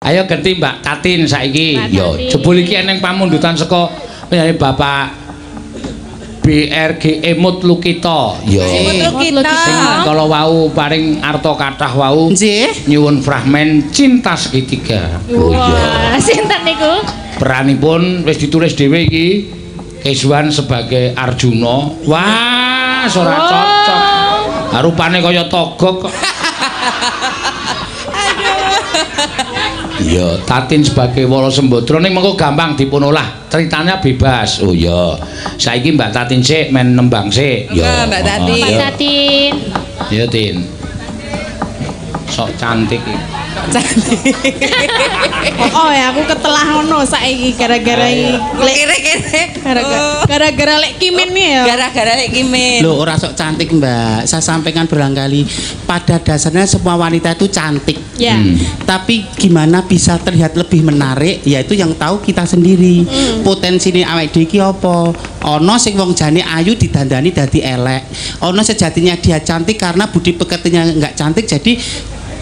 Ayo ganti Mbak Tatin saiki. Yo, jebul iki eneng pamundutan saka penyanyi Bapak BRG Emut Lukito. Yo. Emut Lukito. Sing kala wau paring arta kathah wau. Nggih. Nyuwun fragmen Cinta Segitiga. Wah, sinten niku? Peranipun wis ditulis dhewe iki. Kesuwan sebagai Arjuna. Wah, ora cocok. Rupane kaya togok kok. Iya, Tatin sebagai Wala Sembadra ning mengko gampang dipunolah. Ceritanya bebas. Oh iya. Saiki Mbak Tatin sik men nembang sik. Ya, Mbak Tatin. Mbak Tatin. Iya, Tin. Sok cantik iki. Oh ya aku ketelah ngono saiki gara-gara gara-gara lek Kimin nih ya. Gara-gara lek Kimin. Loh, ora sok cantik, Mbak. Saya sampaikan berulang kali, pada dasarnya semua wanita itu cantik. Ya. Tapi gimana bisa terlihat lebih menarik? Yaitu yang tahu kita sendiri. Potensi ini awake dhewe iki apa? Ono sing wong jane ayu didandani dadi elek. Ono sejatinya dia cantik karena budi pekertinya enggak cantik, jadi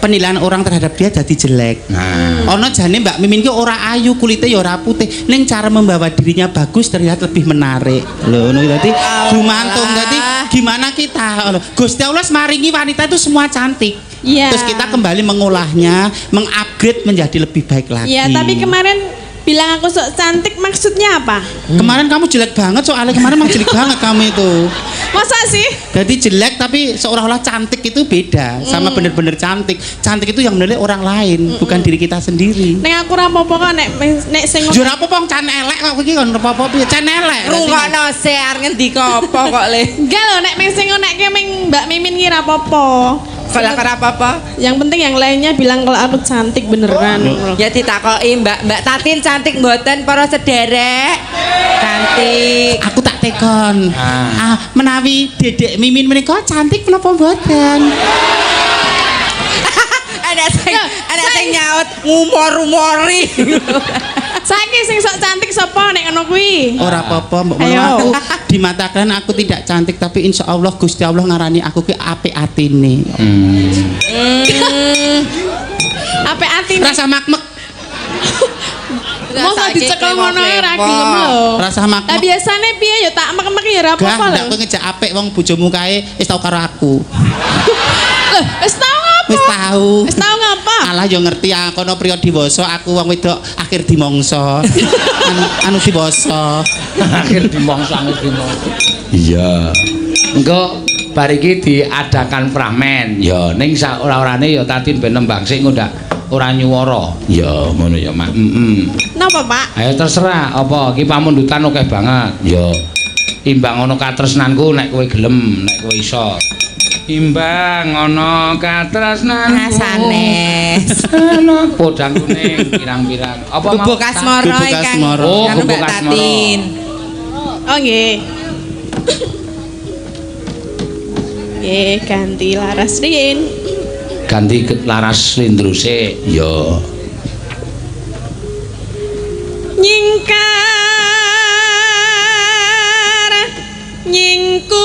penilaian orang terhadap dia jadi jelek. Ono jane Mbak Mimin ki ora ayu, kulitnya ya ora putih, ning cara membawa dirinya bagus terlihat lebih menarik. Lho ngono dadi gumantung. Dadi gimana kita? Gusti Allah maringi wanita itu semua cantik. Iya. Terus kita kembali mengolahnya, mengupgrade menjadi lebih baik lagi. Iya, tapi kemarin bilang aku sok cantik maksudnya apa? Kemarin kamu jelek banget, soalnya kemarin emang jelek banget kamu itu. Masa sih? Jadi jelek tapi seolah-olah cantik itu beda sama bener-bener cantik. Cantik itu yang menilai orang lain, bukan diri kita sendiri. Nek aku ora apa-apa kok nek sing Jur apa wong can elek kok iki kon apa-apa piye can elek. Rungokno se arep ngendika apa kok le. Enggak lho nek sing ngonekke ming Mbak Mimin ki ora apa-apa. Kalau apa-apa. Yang penting yang lainnya bilang kalau aku cantik beneran. Ya ditakoki Mbak Tatin cantik mboten para sederek? Cantik. Aku tak tekon. Menawi Dedek Mimin menika cantik menapa mboten? Ada sing nyaut ngumor-umori. Saiki sing sok cantik sapa nek ngono kuwi? Ora apa-apa, mbok aku di mata kalian aku tidak cantik, tapi insya Allah Gusti Allah ngarani aku ki apik atine. Apik atine. Rasa makmek. Mosok dicekel ngono ora gelem lho. Rasa makmek. Lah biasane piye ya tak mek-mek ya ora apa-apa lho. Gak kowe ngejak apik wong bojomu kae wis tau karo aku. Wis tau ngapa? Wis tau. Wis tau ngapa? Alah yo ngerti kono priya diwasa, aku wong wedok akhir dimongso. anu diwasa. Akhir dimongso. Iya. Engko bar iki diadakan pramen. Ya ning sak ora-orane ya Tatin ben nembang sik ngundak ora nyuwara. Ya ngono ya, Mak. Napa, Pak? Ayo terserah apa iki pamundutan akeh banget. Ya imbang ana katresnanku nek kowe gelem, nek kowe iso. Imbang ana katresnanku. Sanes. Ana podang kuning pirang-pirang. Apa Bubuk asmara ikan. Oh, Karo bubuk Mbak asmara. Tatin. Oh nggih. Nggih, ganti laras riyin. Ganti laras lindruse. Ya. Nyingkar nyingkur.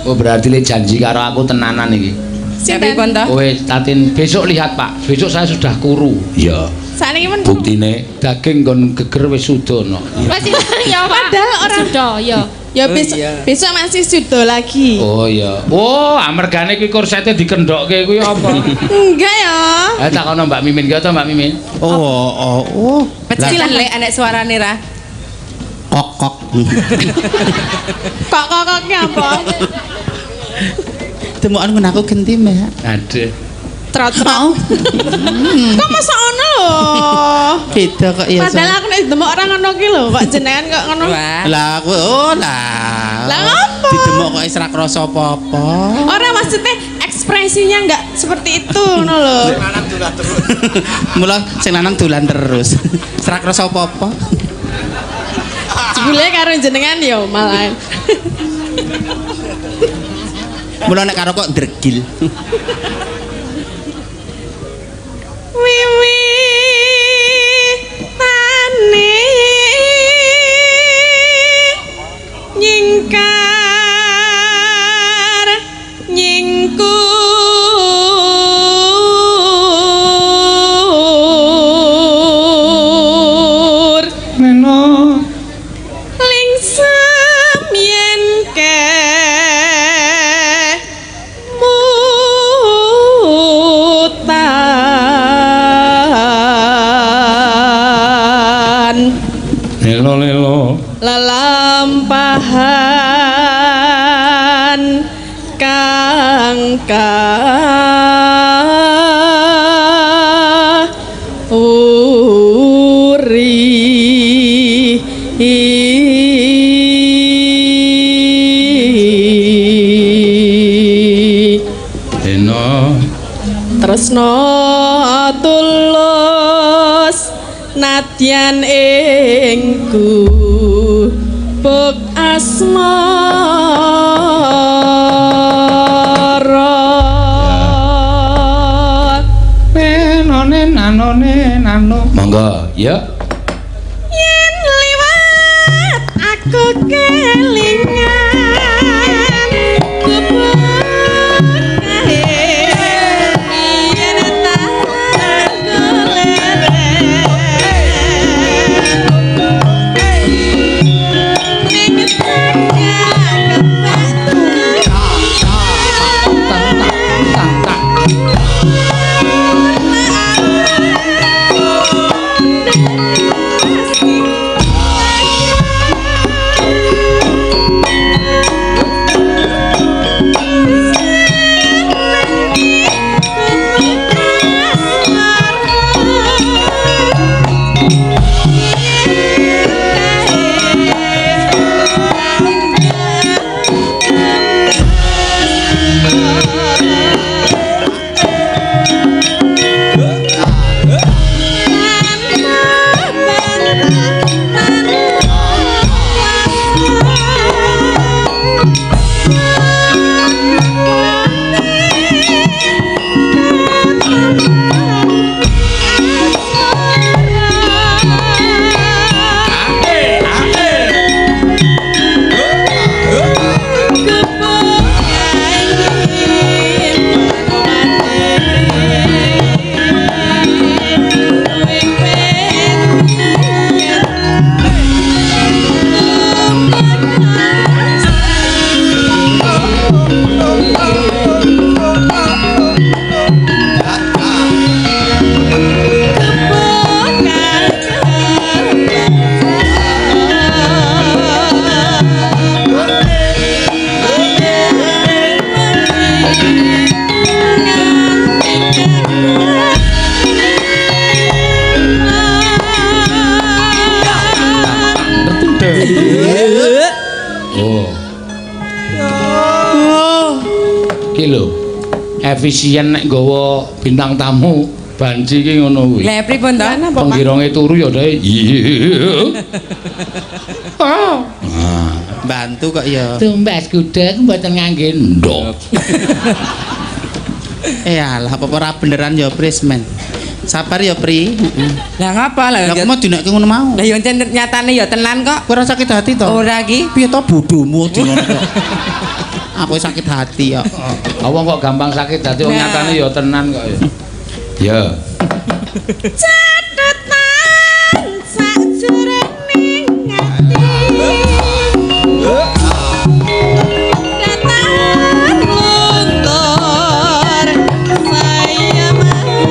Oh berarti le janji karo aku tenanan iki. Siapa pun toh? Kowe Tatin besok lihat Pak, besok saya sudah kuru. Iya. Sakniki men Buktine daging nggon geger wis sudono. Masih ya padahal orang sudah ya. ya besok masih sudah lagi. Oh iya. Oh, amergane kuwi korsete dikendhokke kuwi apa? Enggak ya. Takono Mbak Mimin ki to Mbak Mimin. Oh. Pecilan le anek suarane ra. Kok. Kok-kokoknya apa? Temuan men aku genti, Mbak. Aduh. Trot-trot. Kok masa ono lho? Beda kok ya. Padahal aku nek demok orang ngono ki lho, kok jenengan kok ngono. Lah aku lah. Lah ngopo? Didemok kok ora krasa apa-apa. Orang maksudnya ekspresinya enggak seperti itu ngono lho. Mula sing lanang dolan terus. Ora krasa apa-apa. Jebule karo jenengan ya malah. Mula nek karo kok ndregil. Wiwi tane nyingkar tresno tulus nadyan ingku buk asmara penone nano monggo ya yen liwat aku kelingan efisien nek nggawa bintang tamu banci ki ngono kuwi. Lah pripun to? Penggironge turu ya dae. Ah. Bantu kok ya. Tumbas gudeg mboten ngangge ndok. Alah apa ora beneran ya Prismen. Sabar ya Pri. Lah ngapa lah? Lah kok mau dineke ngono mau. Lah yo nyatane ya tenan kok. Kowe ora sakit hati to? Ora ki. Piye to bodohmu di ngono kok. Apa sakit hati ya? Apa kok gampang sakit hati wong nyatane ya tenan kok ya. Ya. Catetan sajroning ati. Datang luntur saya mati.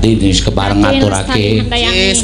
Andi wis kepareng ngaturake. Lestari Handayani.